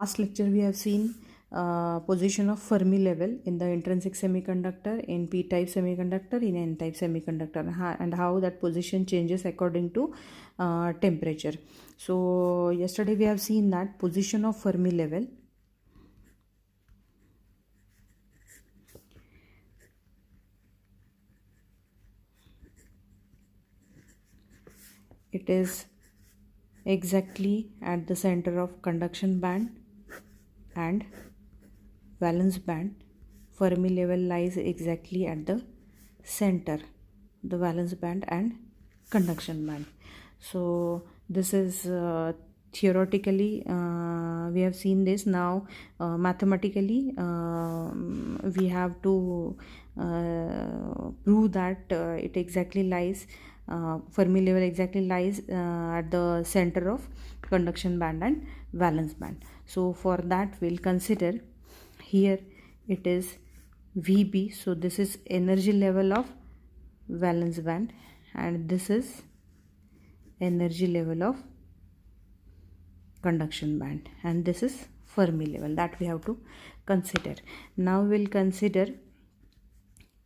Last lecture we have seen position of Fermi level in the intrinsic semiconductor, in p-type semiconductor, in n-type semiconductor, and how that position changes according to temperature. So yesterday we have seen that position of Fermi level. It is exactly at the center of conduction band and valence band. Fermi level lies exactly at the center, the valence band and conduction band. So this is theoretically we have seen this. Now mathematically we have to prove that it exactly lies, Fermi level exactly lies at the center of conduction band and valence band. So for that we'll consider here it is VB. So this is energy level of valence band and this is energy level of conduction band, and this is Fermi level that we have to consider. Now we'll consider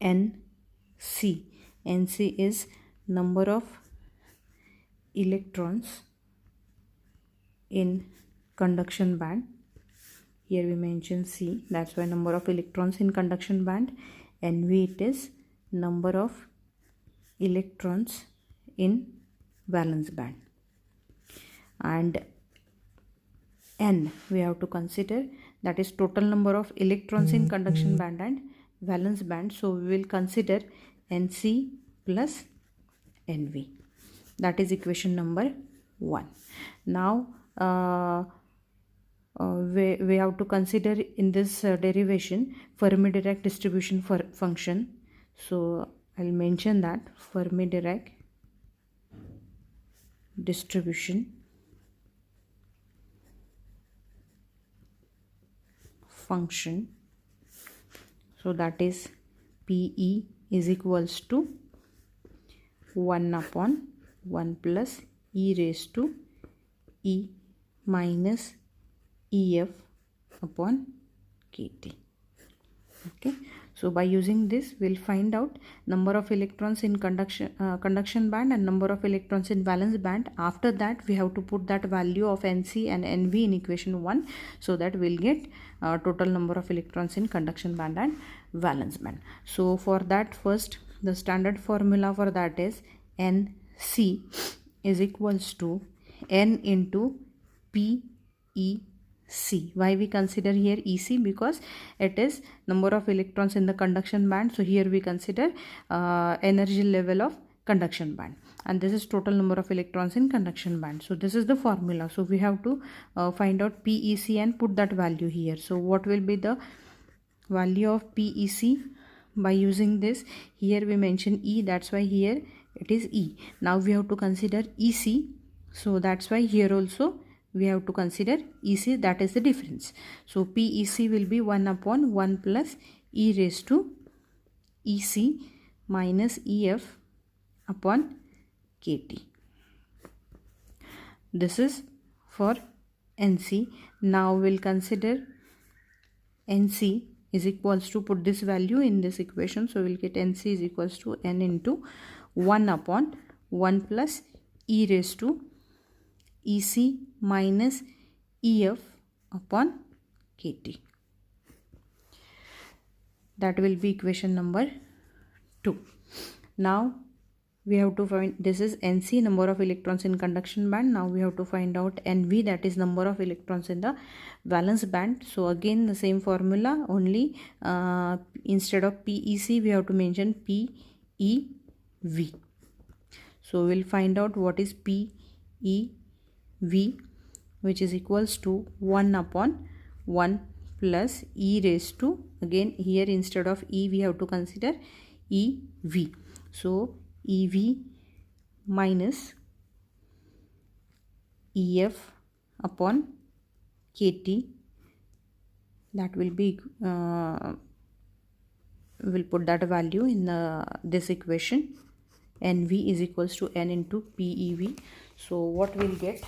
NC. NC is number of electrons in conduction band. Here we mention C, that's why number of electrons in conduction band. NV, it is number of electrons in valence band. And N we have to consider, that is total number of electrons in conduction band and valence band. So we will consider NC plus NV. That is equation number 1. Now we have to consider in this derivation Fermi-Dirac distribution function. So I'll mention that Fermi-Dirac distribution function. So that is PE is equals to 1 upon 1 plus e raised to e minus EF upon KT. Okay, so by using this we'll find out number of electrons in conduction band and number of electrons in valence band. After that we have to put that value of NC and NV in equation 1, so that we'll get total number of electrons in conduction band and valence band. So for that, first the standard formula for that is NC is equals to N into PEC. Why we consider here EC? Because it is number of electrons in the conduction band. So here we consider energy level of conduction band, and this is total number of electrons in conduction band. So this is the formula. So we have to find out PEC and put that value here. So what will be the value of PEC? By using this, here we mention E, that's why here it is E. Now we have to consider EC, so that's why here also we have to consider EC, that is the difference. So PEC will be 1 upon 1 plus e raised to EC minus EF upon KT. This is for NC. Now we'll consider NC is equals to, put this value in this equation, so we'll get NC is equals to N into 1 upon 1 plus e raised to EC minus EF upon KT. That will be equation number 2. Now we have to find, this is NC, number of electrons in conduction band. Now we have to find out NV, that is number of electrons in the valence band. So again the same formula, only instead of PEC we have to mention PEV. So we'll find out what is PEV, which is equals to 1 upon 1 plus e raised to, again here instead of e we have to consider EV. So EV minus EF upon KT, that will be we'll put that value in this equation. NV is equals to N into PEV. So what we'll get,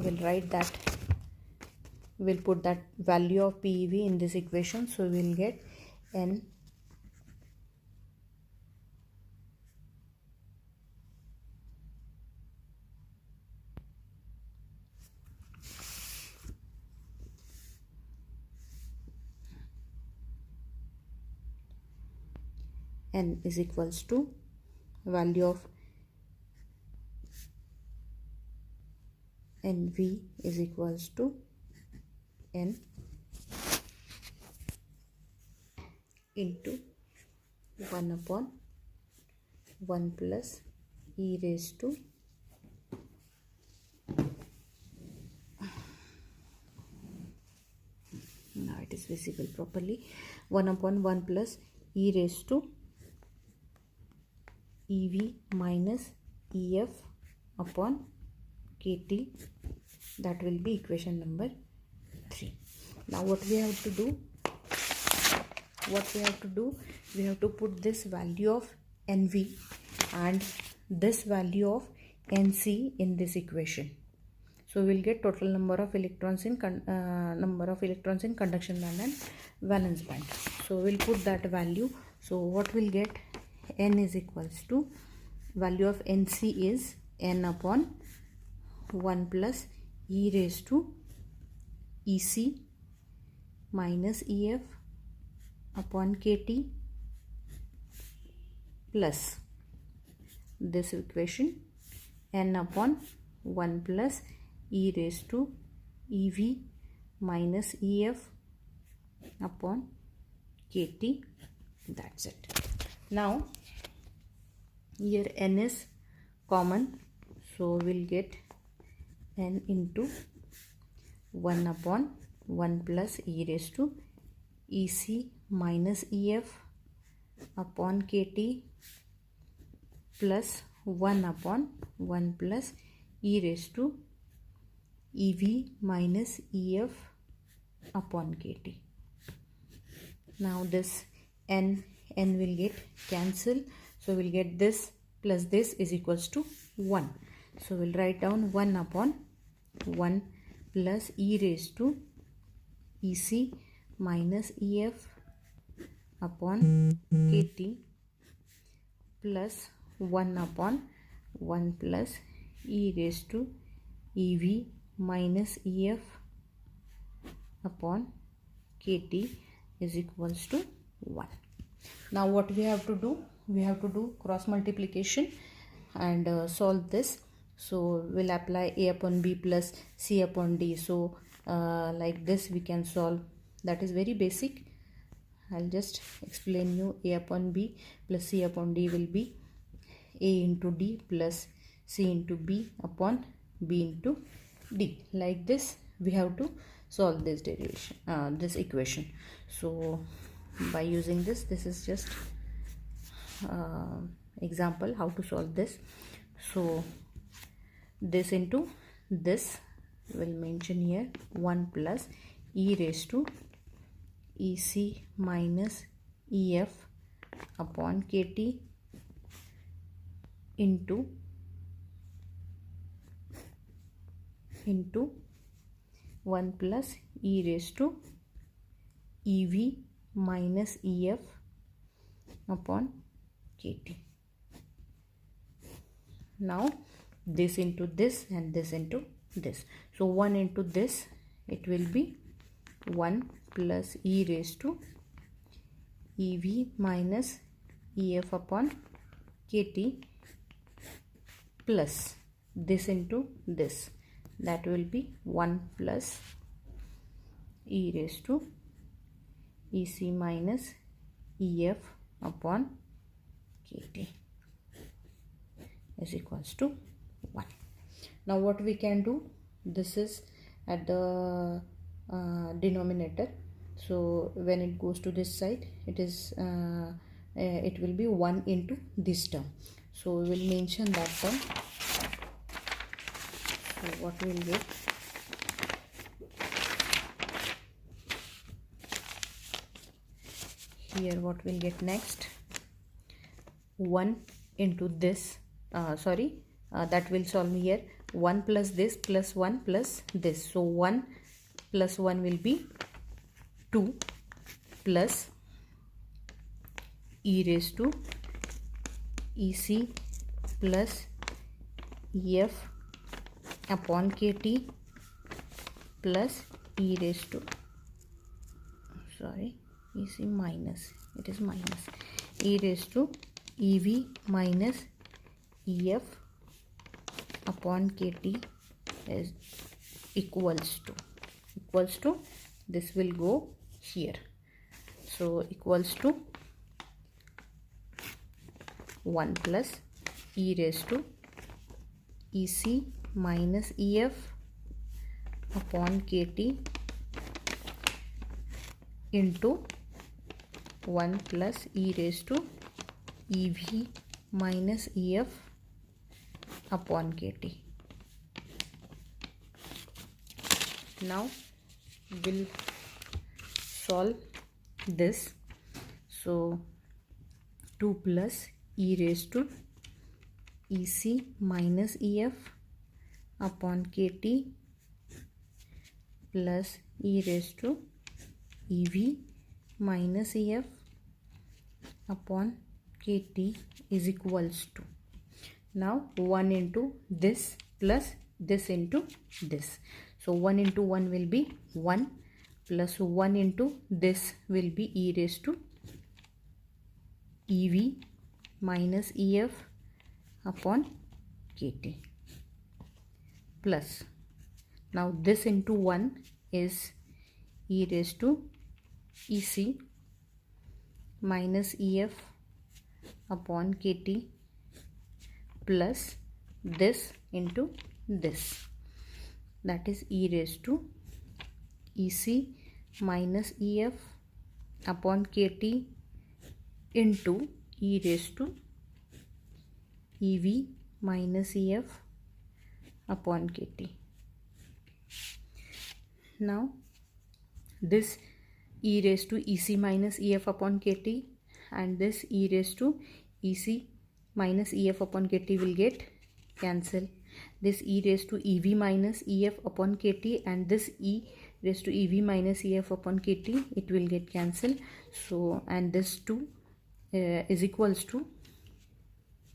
we'll write that, we'll put that value of PeV in this equation. So we'll get N N is equals to value of NV is equals to N into 1 upon 1 plus e raised to now it is visible properly, 1 upon 1 plus e raised to EV minus EF upon KT. That will be equation number 3. Now what we have to do, we have to put this value of NV and this value of NC in this equation. So we'll get total number of electrons in conduction band and valence band. So we'll put that value. So what we'll get, N is equals to value of NC is N upon 1 plus e raised to EC minus EF upon KT plus this equation N upon 1 plus e raised to EV minus EF upon KT. That's it. Now here N is common, so we'll get N into 1 upon 1 plus e raised to EC minus EF upon KT plus 1 upon 1 plus e raised to EV minus EF upon KT. Now this N will get cancel, so we'll get this plus this is equals to 1. So we'll write down 1 upon 1 plus e raised to EC minus EF upon KT plus 1 upon 1 plus e raised to EV minus EF upon KT is equals to 1. Now what we have to do, we have to do cross multiplication and solve this. So we'll apply A upon B plus C upon D. So like this we can solve. That is very basic. I'll just explain you. A upon B plus C upon D will be A into D plus C into B upon B into D. Like this we have to solve this derivation, this equation. So by using this is just example how to solve this. So this into this will mention here 1 plus e raised to EC minus EF upon KT into 1 plus e raised to EV minus EF upon KT. Now this into this and this into this. So 1 into this, it will be 1 plus e raised to EV minus EF upon KT plus this into this. That will be 1 plus e raised to EC minus EF upon KT is equals to 1. Now what we can do, this is at the denominator, so when it goes to this side, it is it will be 1 into this term. So we will mention that term. So what we will get, here what we'll get next, 1 into this, that will solve here, 1 plus this plus 1 plus this. So 1 plus 1 will be 2 plus e raised to EC plus EF upon KT plus e raised to, sorry, EC minus, it is minus, e raised to EV minus EF upon KT is equals to this will go here. So equals to 1 plus e raised to EC minus EF upon KT into 1 plus e raised to EV minus EF upon KT. Now we'll solve this. So 2 plus e raised to EC minus EF upon KT plus e raised to EV minus EF upon KT is equals to, now 1 into this plus this into this. So 1 into 1 will be 1 plus 1 into this will be e raised to EV minus EF upon KT plus, now this into 1 is e raised to EC minus EF upon KT plus this into this, that is e raised to EC minus EF upon KT into e raised to EV minus EF upon KT. Now this e raised to EC minus EF upon KT and this e raised to EC minus EF upon KT will get cancel. This e raised to EV minus EF upon KT and this e raised to EV minus EF upon KT, it will get cancel. So and this 2 is equals to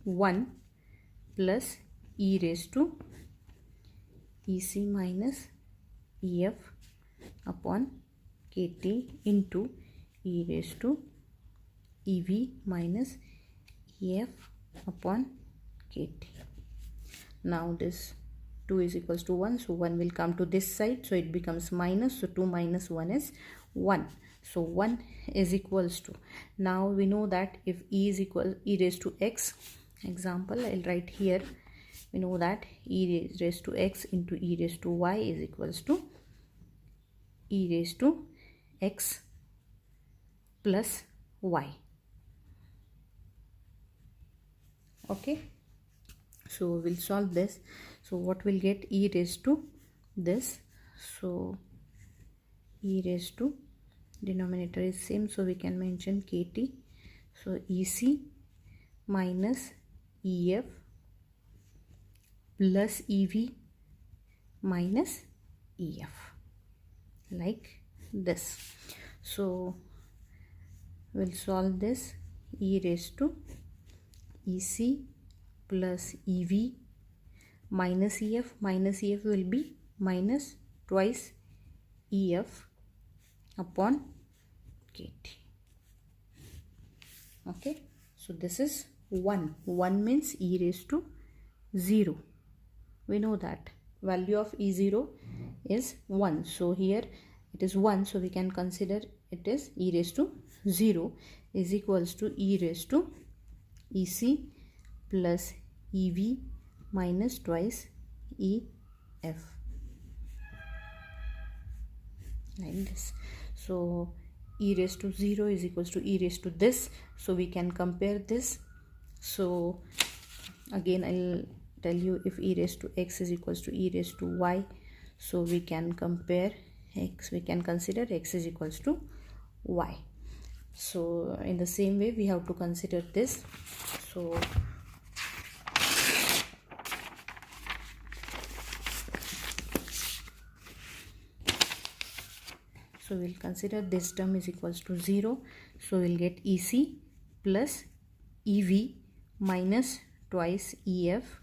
1 plus e raised to EC minus EF upon KT into e raised to EV minus EF upon KT. Now this 2 is equals to 1, so 1 will come to this side, so it becomes minus, so 2 minus 1 is 1. So 1 is equals to, now we know that if e is equal e raised to x, example I'll write here, we know that e raised to x into e raised to y is equals to e raised to x plus y. Okay, so we'll solve this. So what will get e raised to this, so e raised to denominator is same, so we can mention KT, so EC minus EF plus EV minus EF, like this. So we'll solve this, e raised to EC plus EV minus EF will be minus twice EF upon KT. Okay, so this is 1 means e raised to 0. We know that value of E0 is 1, so here it is 1, so we can consider it is e raised to 0 is equals to e raised to EC plus EV minus twice EF, like this. So e raised to 0 is equals to e raised to this, so we can compare this. So again I'll tell you, if e raised to x is equals to e raised to y, so we can compare x, we can consider x is equals to y. So in the same way we have to consider this. So So we'll consider this term is equals to 0. So we'll get EC plus EV minus twice EF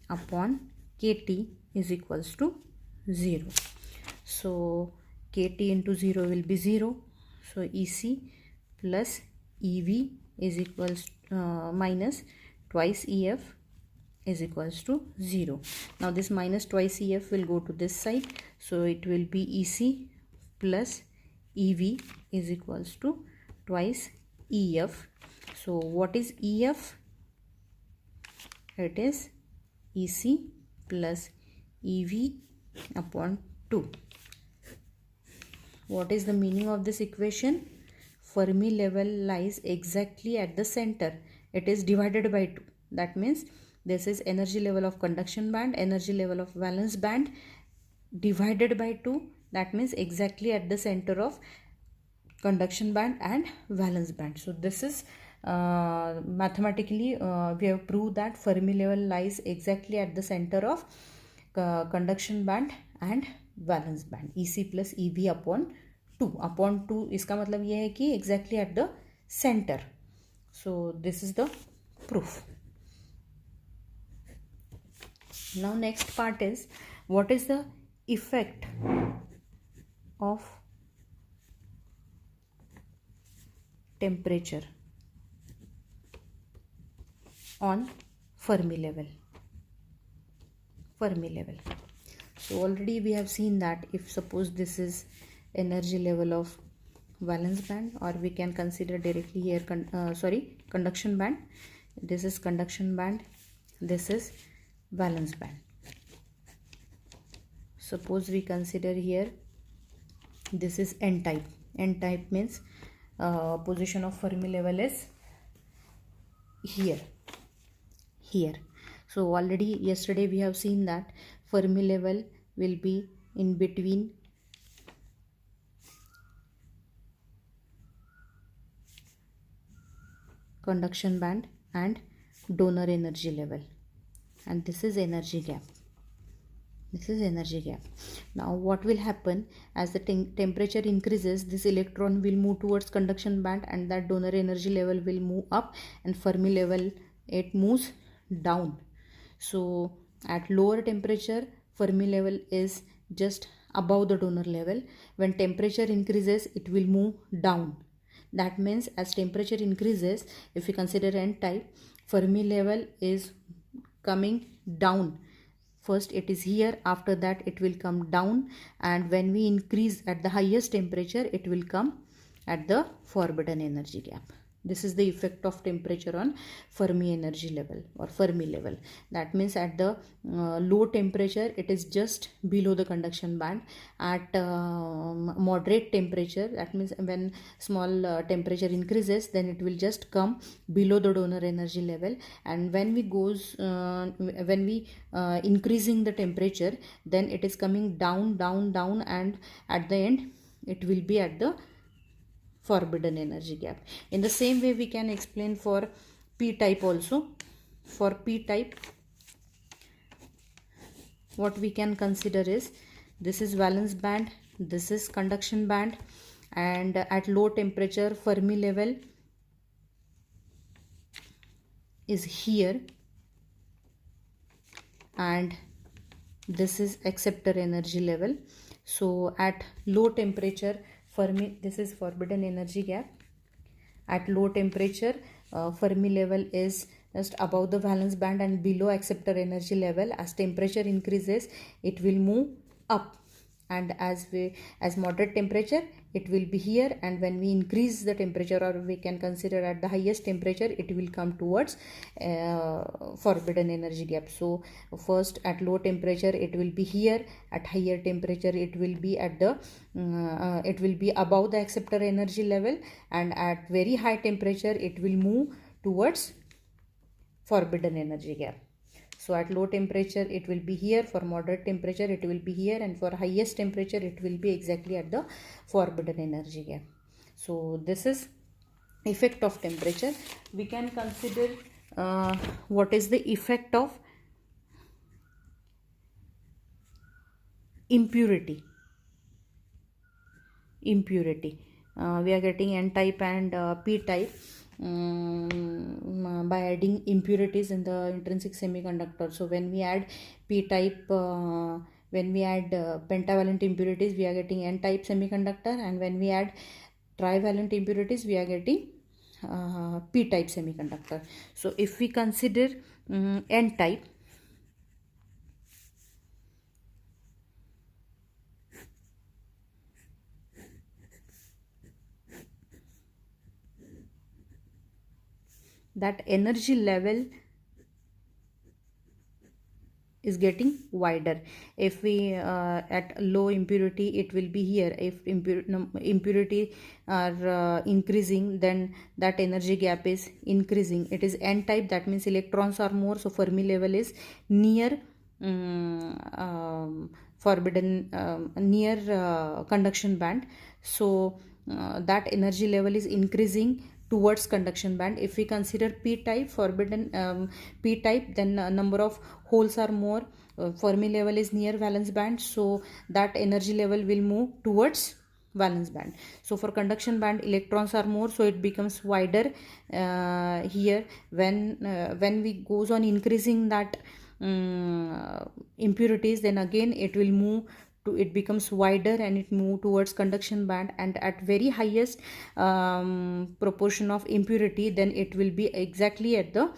upon KT is equals to 0. So KT into 0 will be 0. So EC plus EV is equals minus twice EF is equals to 0. Now this minus twice EF will go to this side. So it will be EC plus EV is equals to twice EF. So what is EF? It is EC plus EV upon 2. What is the meaning of this equation? Fermi level lies exactly at the center. It is divided by 2. That means this is energy level of conduction band, energy level of valence band divided by 2. That means exactly at the center of conduction band and valence band. So this is mathematically we have proved that Fermi level lies exactly at the center of conduction band and valence band. EC plus EV upon 2. Upon 2 इसका मतलब ये है कि exactly at the center. So this is the proof. Now next part is, what is the effect of temperature on Fermi level. So already we have seen that if suppose this is energy level of valence band, or we can consider directly here conduction band. This is conduction band, this is valence band. Suppose we consider here this is N type. N type means position of Fermi level is here. So already yesterday we have seen that Fermi level will be in between conduction band and donor energy level, and this is energy gap. Now what will happen, as the temperature increases, this electron will move towards conduction band and that donor energy level will move up, and Fermi level it moves down. So at lower temperature Fermi level is just above the donor level. When temperature increases it will move down. That means as temperature increases, if we consider N type, Fermi level is coming down. First it is here, after that it will come down, and when we increase at the highest temperature it will come at the forbidden energy gap. This is the effect of temperature on Fermi energy level or Fermi level. That means at the low temperature it is just below the conduction band. At moderate temperature, that means when small temperature increases, then it will just come below the donor energy level. And when we increasing the temperature, then it is coming down, and at the end it will be at the forbidden energy gap. In the same way we can explain for P type also. For P type, what we can consider is, this is valence band, this is conduction band, and at low temperature Fermi level is here, and this is acceptor energy level. So at low temperature Fermi, this is forbidden energy gap. At low temperature Fermi level is just above the valence band and below acceptor energy level. As temperature increases it will move up, and as moderate temperature it will be here, and when we increase the temperature, or we can consider at the highest temperature, it will come towards forbidden energy gap. So first at low temperature it will be here, at higher temperature it will be at the it will be above the acceptor energy level, and at very high temperature it will move towards forbidden energy gap. So at low temperature it will be here, for moderate temperature it will be here, and for highest temperature it will be exactly at the forbidden energy gap. So this is effect of temperature. We can consider what is the effect of impurity. impurity. We are getting N type and P type by adding impurities in the intrinsic semiconductor. So when we add P type, when we add pentavalent impurities, we are getting N type semiconductor, and when we add trivalent impurities, we are getting P type semiconductor. So if we consider N type, that energy level is getting wider. If we at low impurity, it will be here. If impurity are increasing, then that energy gap is increasing. It is N type, that means electrons are more, so Fermi level is near forbidden, near conduction band. So that energy level is increasing towards conduction band. If we consider P type, forbidden P type, then number of holes are more, Fermi level is near valence band, so that energy level will move towards valence band. So for conduction band, electrons are more, so it becomes wider here. When we goes on increasing that impurities, then again it will move to, it becomes wider and it move towards conduction band, and at very highest proportion of impurity, then it will be exactly at the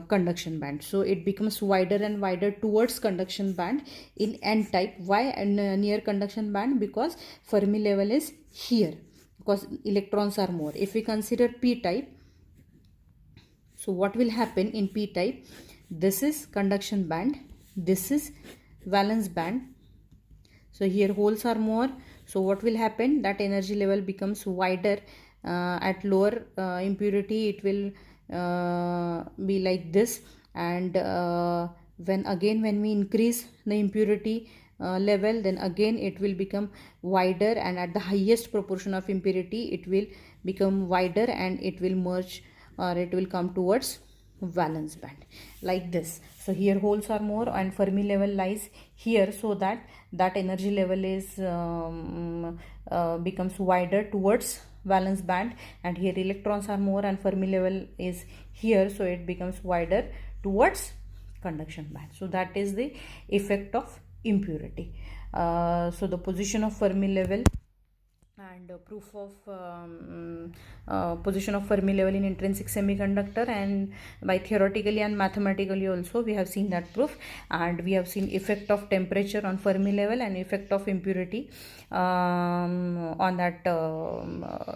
conduction band. So it becomes wider and wider towards conduction band in N type. Why near conduction band? Because Fermi level is here, because electrons are more. If we consider P type, so what will happen in P type? This is conduction band, this is valence band. So here holes are more, so what will happen? That energy level becomes wider. At lower impurity, it will be like this, and when we increase the impurity level, then again it will become wider, and at the highest proportion of impurity, it will become wider and it will merge, or it will come towards valence band, like this. So here holes are more and Fermi level lies here, so that energy level is becomes wider towards valence band, and here electrons are more and Fermi level is here, so it becomes wider towards conduction band. So that is the effect of impurity. So the position of Fermi level and proof of position of Fermi level in intrinsic semiconductor, and by theoretically and mathematically also we have seen that proof, and we have seen effect of temperature on Fermi level and effect of impurity on that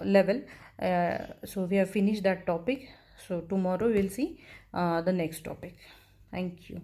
level. So we have finished that topic. So tomorrow we will see the next topic. Thank you.